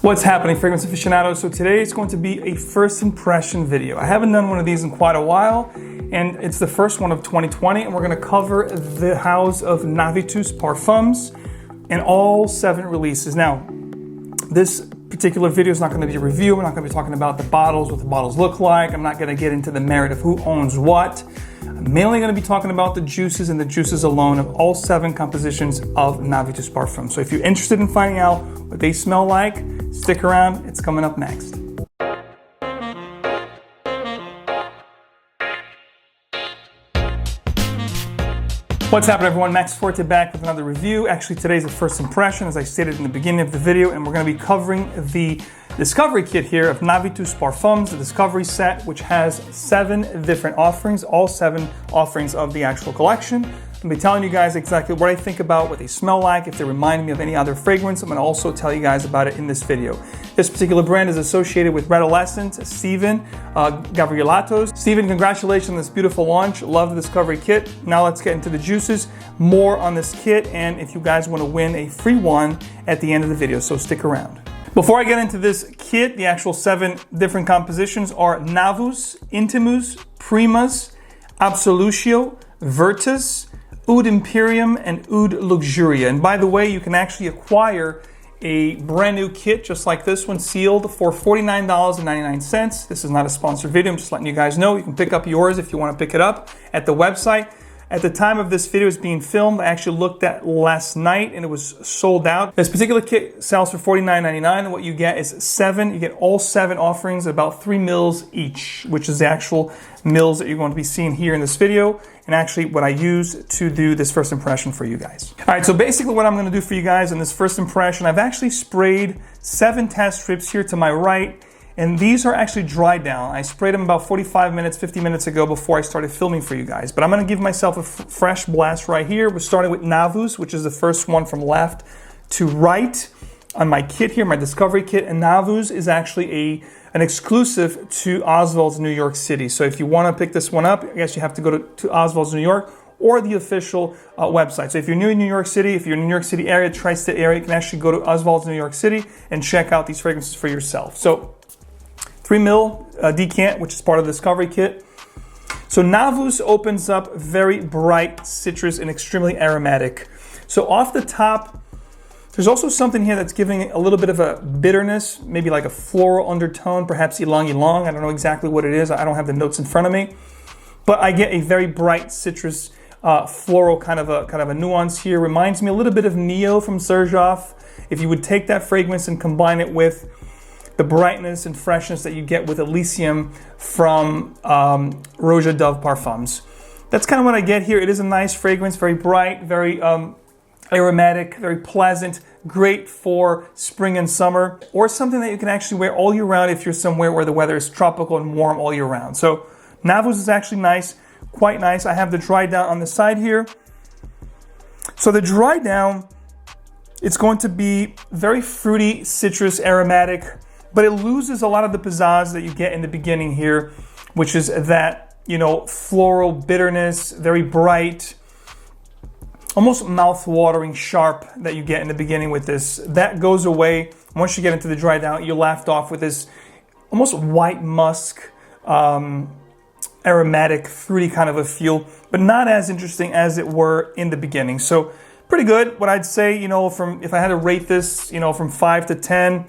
What's happening, fragrance aficionados? So today is going to be a first impression video. I haven't done one of these in quite a while, and it's the first one of 2020, and we're going to cover the house of NAVITUS Parfums and all 7 releases. Now, this particular video is not going to be a review. We're not going to be talking about the bottles, what the bottles look like. I'm not going to get into the merit of who owns what. I'm mainly going to be talking about the juices and the juices alone of all 7 compositions of NAVITUS Parfums. So if you're interested in finding out what they smell like, stick around. It's coming up next. What's happening, everyone? Max Forti back with another review. Actually, today's a first impression, as I stated in the beginning of the video, and we're going to be covering the Discovery Kit here of NAVITUS Parfums, the Discovery Set, which has 7 different offerings, all 7 offerings of the actual collection. I'm going to be telling you guys exactly what I think about, what they smell like, if they remind me of any other fragrance. I'm going to also tell you guys about it in this video. This particular brand is associated with Redolessence, Steven Gavrielatos. Steven, congratulations on this beautiful launch. Love the Discovery Kit. Now let's get into the juices. More on this kit, and if you guys want to win a free one at the end of the video, so stick around. Before I get into this kit, the actual 7 different compositions are NAVITUS, Intimus, PreMas, Absolution, Virtus, Oud Imperium, and Oud Luxuria. And by the way, you can actually acquire a brand new kit just like this one, sealed, for $49.99. This is not a sponsored video, I'm just letting you guys know. You can pick up yours if you want to pick it up at the website. At the time of this video is being filmed, I actually looked at last night and it was sold out. This particular kit sells for $49.99, and what you get is 7. You get all 7 offerings, about 3 mils each, which is the actual mils that you're going to be seeing here in this video, and actually what I use to do this first impression for you guys. All right, so basically what I'm going to do for you guys in this first impression, I've actually sprayed 7 test strips here to my right. And these are actually Drydown. I sprayed them about 45 minutes, 50 minutes ago before I started filming for you guys. But I'm gonna give myself a fresh blast right here. We're starting with NAVITUS, which is the first one from left to right on my kit here, my Discovery Kit. And NAVITUS is actually an exclusive to Oswald's New York City. So if you wanna pick this one up, I guess you have to go to Oswald's New York or the official website. So if you're new in New York City, if you're in the New York City area, tri-state area, you can actually go to Oswald's New York City and check out these fragrances for yourself. So 3 mil decant, which is part of the Discovery Kit. So NAVITUS opens up very bright citrus and extremely aromatic. So off the top, there's also something here that's giving a little bit of a bitterness, maybe like a floral undertone, perhaps ylang ylang. I don't know exactly what it is. I don't have the notes in front of me, but I get a very bright citrus, floral kind of a nuance here. Reminds me a little bit of Neo from Serjoff. If you would take that fragrance and combine it with the brightness and freshness that you get with Elysium from Roja Dove Parfums. That's kind of what I get here. It is a nice fragrance, very bright, very aromatic, very pleasant, great for spring and summer, or something that you can actually wear all year round if you're somewhere where the weather is tropical and warm all year round. So NAVITUS is actually nice, quite nice. I have the Drydown on the side here. So the Drydown, it's going to be very fruity, citrus, aromatic, but it loses a lot of the pizzazz that you get in the beginning here, which is that, floral bitterness, very bright, almost mouth-watering sharp that you get in the beginning with this. That goes away once you get into the Drydown. You're left off with this almost white musk, aromatic, fruity kind of a feel, but not as interesting as it were in the beginning. So pretty good. What I'd say, if I had to rate this, from 5 to 10,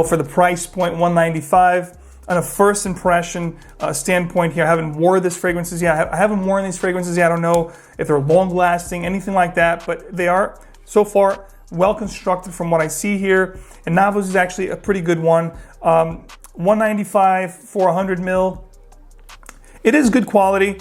for the price point, $195. On a first impression standpoint here, I haven't worn these fragrances yet. I haven't worn these fragrances yet. I don't know if they're long lasting, anything like that, but they are so far well constructed from what I see here. And NAVITUS is actually a pretty good one. $195 for 100 mil. It is good quality,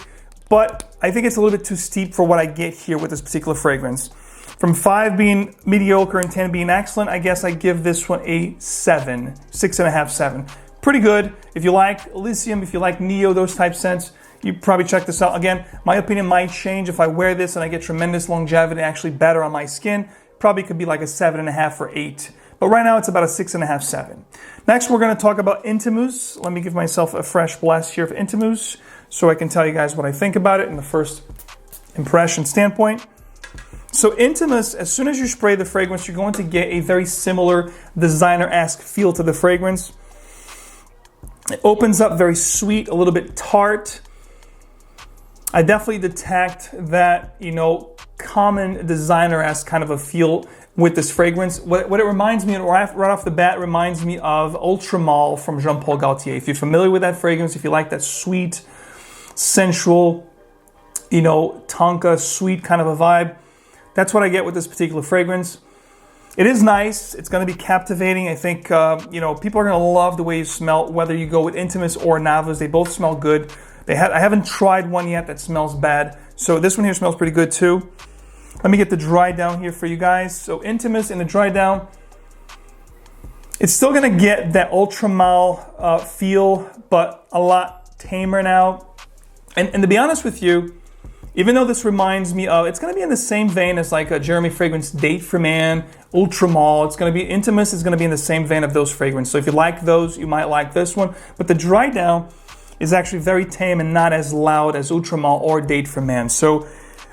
but I think it's a little bit too steep for what I get here with this particular fragrance. From 5 being mediocre and 10 being excellent, I guess I give this one a 7, 6.5, 7. Pretty good. If you like Elysium, if you like Neo, those type scents, you probably check this out. Again, my opinion might change if I wear this and I get tremendous longevity, actually better on my skin. Probably could be like a 7.5 or 8. But right now it's about a 6.5, 7. Next, we're going to talk about Intimus. Let me give myself a fresh blast here of Intimus so I can tell you guys what I think about it in the first impression standpoint. So Intimus, as soon as you spray the fragrance, you're going to get a very similar designer-esque feel to the fragrance. It opens up very sweet, a little bit tart. I definitely detect that, you know, common designer-esque kind of a feel with this fragrance. What it reminds me of, right off the bat, reminds me of Ultra Male from Jean Paul Gaultier. If you're familiar with that fragrance, if you like that sweet, sensual, you know, tonka, sweet kind of a vibe, that's what I get with this particular fragrance. It is nice. It's going to be captivating. I think, you know, people are going to love the way you smell, whether you go with Intimus or Navas. They both smell good. I haven't tried one yet that smells bad. So this one here smells pretty good too. Let me get the Drydown here for you guys. So Intimus in the Drydown. It's still going to get that Ultra Male feel, but a lot tamer now. And to be honest with you, even though this reminds me of, it's going to be in the same vein as like a Jeremy fragrance, Date for Man, Ultra Male. It's going to be, Intimus is going to be in the same vein of those fragrances. So if you like those, you might like this one. But the Drydown is actually very tame and not as loud as Ultra Male or Date for Man. So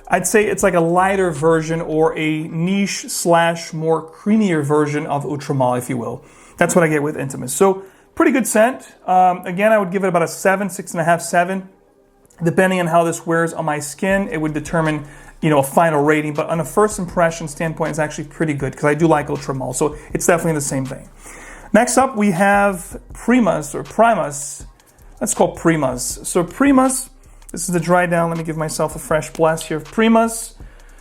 I'd say it's like a lighter version or a niche / more creamier version of Ultra Male, if you will. That's what I get with Intimus. So pretty good scent. Again, I would give it about a 7, 6.5, 7. Depending on how this wears on my skin, it would determine, you know, a final rating. But on a first impression standpoint, it's actually pretty good because I do like Ultra Male. So it's definitely the same thing. Next up, we have PreMas or PreMas. Let's call PreMas. So PreMas, this is the Drydown. Let me give myself a fresh blast here of PreMas.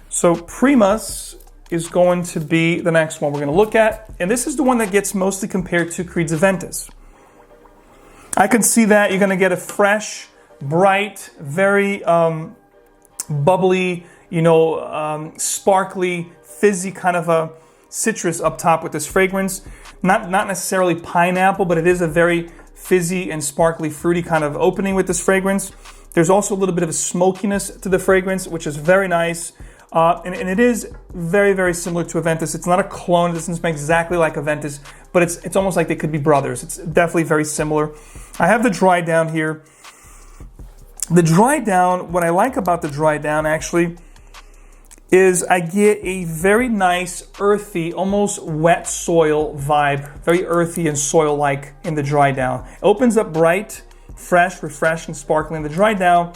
So PreMas is going to be the next one we're going to look at. And this is the one that gets mostly compared to Creed's Aventus. I can see that you're going to get a fresh, bright, very bubbly, you know, sparkly, fizzy kind of a citrus up top with this fragrance. Not necessarily pineapple, but it is a very fizzy and sparkly, fruity kind of opening with this fragrance. There's also a little bit of a smokiness to the fragrance, which is very nice. And it is very, very similar to Aventus. It's not a clone. It doesn't smell exactly like Aventus, but it's almost like they could be brothers. It's definitely very similar. I have the Drydown here. The Drydown, what I like about the Drydown actually is I get a very nice earthy, almost wet soil vibe. Very earthy and soil-like in the Drydown. It opens up bright, fresh, refreshing, sparkling. The Drydown,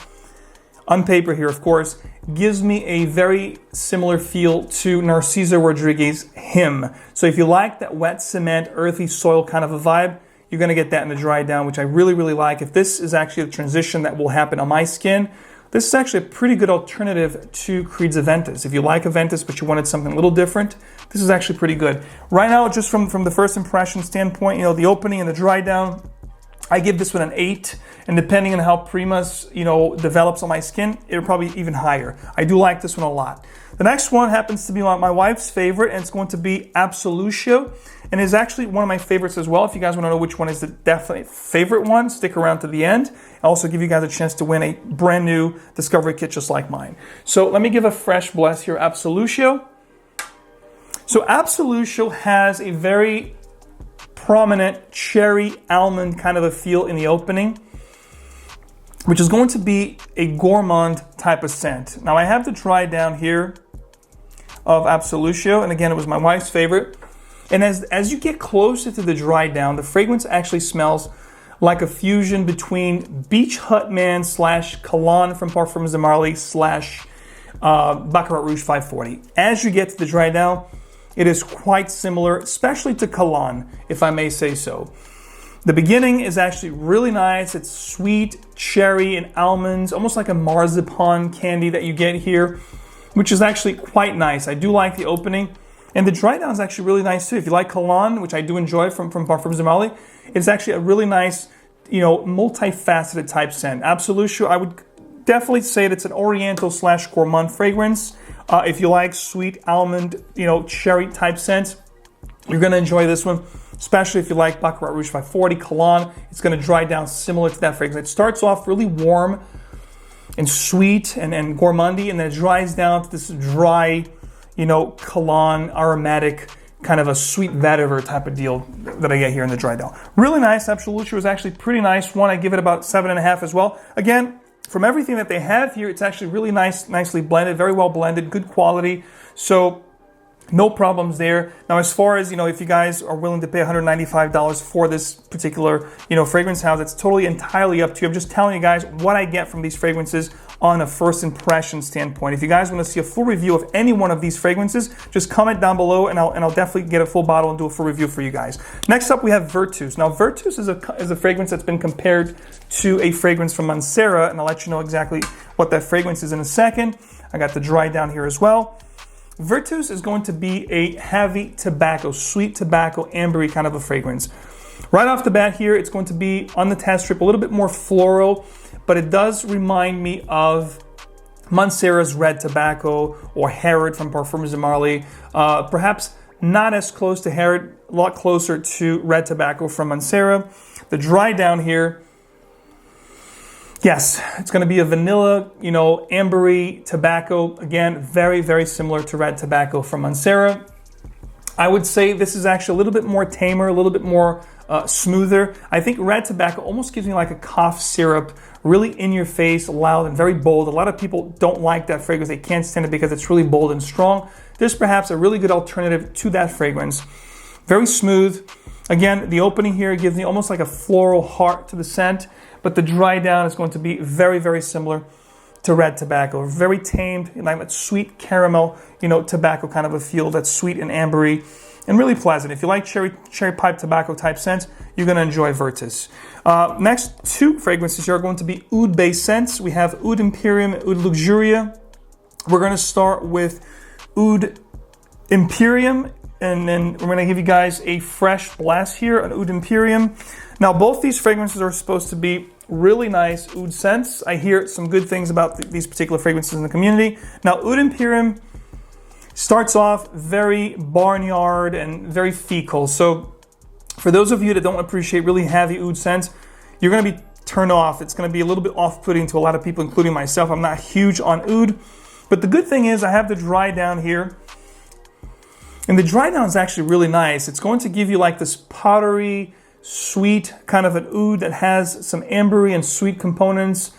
on paper here of course, gives me a very similar feel to Narciso Rodriguez Him. So if you like that wet cement, earthy soil kind of a vibe, you're going to get that in the Drydown, which I really, really like. If this is actually the transition that will happen on my skin, this is actually a pretty good alternative to Creed's Aventus. If you like Aventus, but you wanted something a little different, this is actually pretty good. Right now, just from the first impression standpoint, you know, the opening and the Drydown, I give this one an 8. And depending on how PreMas, you know, develops on my skin, it'll probably even higher. I do like this one a lot. The next one happens to be my wife's favorite, and it's going to be Absolution. And is actually one of my favorites as well. If you guys want to know which one is the definite favorite one, stick around to the end. I'll also give you guys a chance to win a brand new Discovery Kit just like mine. So let me give a fresh bless here, Absolution. So Absolution has a very prominent cherry almond kind of a feel in the opening, which is going to be a gourmand type of scent. Now I have the Drydown here of Absolution, and again, it was my wife's favorite. And as you get closer to the Drydown, the fragrance actually smells like a fusion between Beach Hut Man / Cologne from Parfums de Marly / Baccarat Rouge 540. As you get to the Drydown, it is quite similar, especially to Cologne, if I may say so. The beginning is actually really nice. It's sweet, cherry, and almonds, almost like a marzipan candy that you get here, which is actually quite nice. I do like the opening. And the Drydown is actually really nice too. If you like Cologne, which I do enjoy from Parfums de Marly, it's actually a really nice, you know, multifaceted type scent. Absolution, I would definitely say that it's an oriental / gourmand fragrance. If you like sweet almond, you know, cherry type scents, you're going to enjoy this one. Especially if you like Baccarat Rouge 540, Cologne, it's going to dry down similar to that fragrance. It starts off really warm and sweet and gourmandy, and then it dries down to this dry, you know, Cologne, aromatic, kind of a sweet vetiver type of deal that I get here in the Drydown. Really nice. Absolution was actually pretty nice one. I give it about 7.5 as well. Again, from everything that they have here, it's actually really nicely blended, very well blended, good quality. So no problems there. Now, as far as, if you guys are willing to pay $195 for this particular, fragrance house, it's totally entirely up to you. I'm just telling you guys what I get from these fragrances on a first impression standpoint. If you guys want to see a full review of any one of these fragrances, just comment down below and I'll definitely get a full bottle and do a full review for you guys. Next up, we have Virtus. Now, Virtus is a fragrance that's been compared to a fragrance from Mancera, and I'll let you know exactly what that fragrance is in a second. I got the Drydown here as well. Virtus is going to be a heavy tobacco, sweet tobacco, ambery kind of a fragrance. Right off the bat here, it's going to be on the test strip a little bit more floral, but it does remind me of Mancera's red tobacco or Herod from Parfums de Marly. Perhaps not as close to Herod, a lot closer to red tobacco from Mancera. The Drydown here, yes, it's going to be a vanilla, ambery tobacco. Again, very, very similar to red tobacco from Mancera. I would say this is actually a little bit more tamer, a little bit more smoother. I think red tobacco almost gives me like a cough syrup, really in your face, loud and very bold. A lot of people don't like that fragrance. They can't stand it because it's really bold and strong. There's perhaps a really good alternative to that fragrance. Very smooth. Again, the opening here gives me almost like a floral heart to the scent, but the Drydown is going to be very, very similar to red tobacco. Very tamed, like a sweet caramel, tobacco kind of a feel that's sweet and ambery and really pleasant. If you like cherry pipe tobacco type scents, you're going to enjoy Virtus. Next two fragrances here are going to be oud-based scents. We have Oud Imperium and Oud Luxuria. We're going to start with Oud Imperium, and then we're going to give you guys a fresh blast here on Oud Imperium. Now, both these fragrances are supposed to be really nice oud scents. I hear some good things about these particular fragrances in the community. Now, Oud Imperium starts off very barnyard and very fecal. So for those of you that don't appreciate really heavy oud scents, you're going to be turned off. It's going to be a little bit off-putting to a lot of people, including myself. I'm not huge on oud. But the good thing is I have the Drydown here. And the Drydown is actually really nice. It's going to give you like this powdery, sweet kind of an oud that has some ambery and sweet components,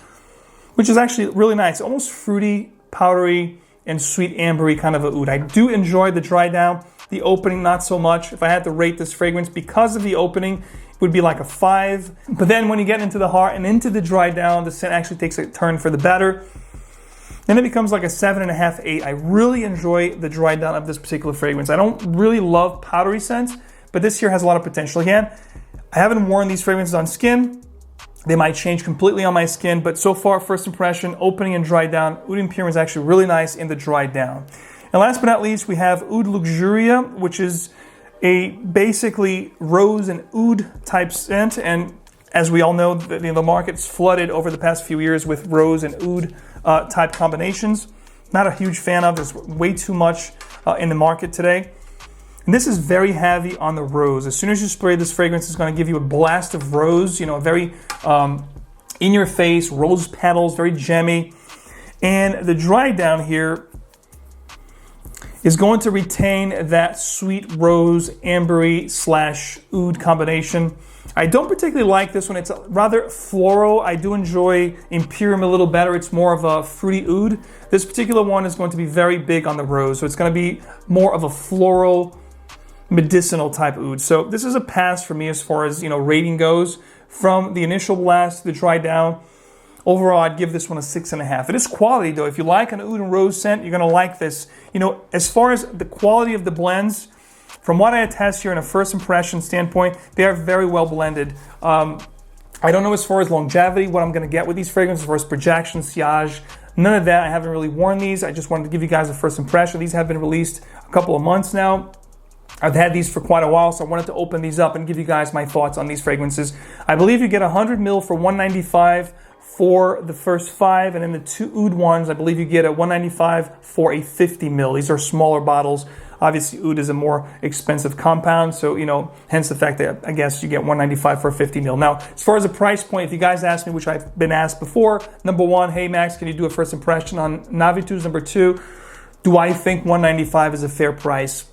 which is actually really nice. Almost fruity, powdery, and sweet ambery kind of a oud. I do enjoy the Drydown. The opening, not so much. If I had to rate this fragrance because of the opening, it would be like a 5. But then when you get into the heart and into the Drydown, the scent actually takes a turn for the better. Then it becomes like a 7.5, 8. I really enjoy the Drydown of this particular fragrance. I don't really love powdery scents, but this here has a lot of potential. Again, I haven't worn these fragrances on skin. They might change completely on my skin, but so far, first impression, opening and Drydown, Oud Imperium is actually really nice in the Drydown. And last but not least, we have Oud Luxuria, which is a basically rose and oud type scent. And as we all know, the market's flooded over the past few years with rose and oud type combinations. Not a huge fan of. There's way too much in the market today. And this is very heavy on the rose. As soon as you spray this fragrance, it's going to give you a blast of rose, a very in-your-face rose petals, very gemmy. And the Drydown here is going to retain that sweet rose, ambery / oud combination. I don't particularly like this one. It's rather floral. I do enjoy Imperium a little better. It's more of a fruity oud. This particular one is going to be very big on the rose. So it's going to be more of a floral, medicinal type oud. So this is a pass for me as far as, rating goes. From the initial blast to the Drydown, overall, I'd give this one a 6.5. It is quality, though. If you like an oud and rose scent, you're going to like this. As far as the quality of the blends, from what I attest here in a first impression standpoint, they are very well blended. I don't know as far as longevity, what I'm going to get with these fragrances, as far as projection, sillage, none of that. I haven't really worn these. I just wanted to give you guys a first impression. These have been released a couple of months now. I've had these for quite a while, so I wanted to open these up and give you guys my thoughts on these fragrances. I believe you get 100 ml for $195 for the first 5, and then the 2 oud ones, I believe you get a $195 for a 50 ml. These are smaller bottles. Obviously, oud is a more expensive compound, so, hence the fact that I guess you get $195 for a 50 ml. Now, as far as the price point, if you guys ask me, which I've been asked before, number 1, hey Max, can you do a first impression on NAVITUS? Number 2, do I think $195 is a fair price?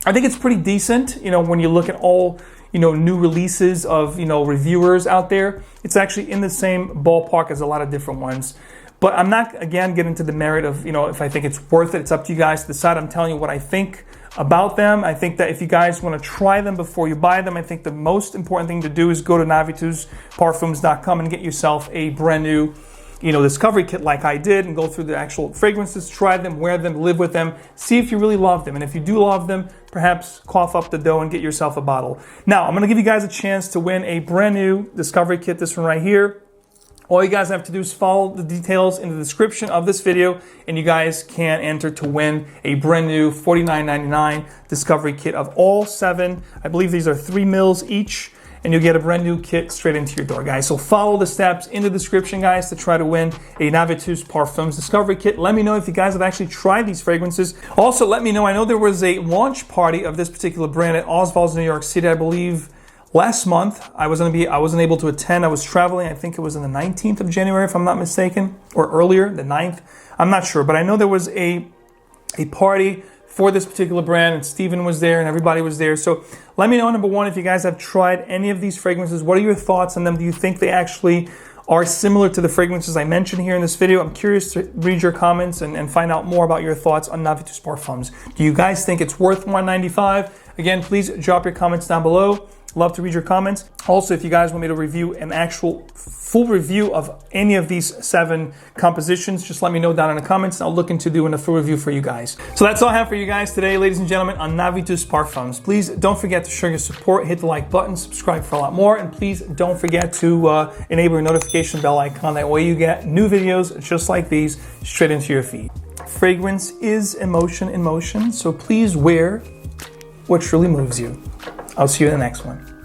I think it's pretty decent, when you look at all, new releases of, reviewers out there. It's actually in the same ballpark as a lot of different ones. But I'm not, again, getting into the merit of, if I think it's worth it. It's up to you guys to decide. I'm telling you what I think about them. I think that if you guys want to try them before you buy them, I think the most important thing to do is go to NAVITUSParfums.com and get yourself a brand new discovery kit like I did, and go through the actual fragrances, try them, wear them, live with them, see if you really love them. And if you do love them, perhaps cough up the dough and get yourself a bottle. Now, I'm going to give you guys a chance to win a brand new discovery kit, this one right here. All you guys have to do is follow the details in the description of this video, and you guys can enter to win a brand new $49.99 discovery kit of all 7. I believe these are 3 mils each, and you'll get a brand new kit straight into your door, guys. So follow the steps in the description, guys, to try to win a NAVITUS Parfums Discovery Kit. Let me know if you guys have actually tried these fragrances. Also, let me know, I know there was a launch party of this particular brand at Oswald's, New York City, I believe, last month. I wasn't able to attend. I was traveling. I think it was on the 19th of January, if I'm not mistaken, or earlier, the 9th. I'm not sure, but I know there was a party for this particular brand, and Steven was there, and everybody was there. So let me know, number one, if you guys have tried any of these fragrances. What are your thoughts on them? Do you think they actually are similar to the fragrances I mentioned here in this video? I'm curious to read your comments and find out more about your thoughts on NAVITUS Parfums. Do you guys think it's worth $195? Again, please drop your comments down below. Love to read your comments. Also, if you guys want me to review an actual full review of any of these 7 compositions, just let me know down in the comments, and I'll look into doing a full review for you guys. So that's all I have for you guys today, ladies and gentlemen, on NAVITUS Parfums. Please don't forget to show your support, hit the like button, subscribe for a lot more, and please don't forget to enable your notification bell icon. That way you get new videos just like these straight into your feed. Fragrance is emotion in motion, so please wear what truly moves you. I'll see you in the next one.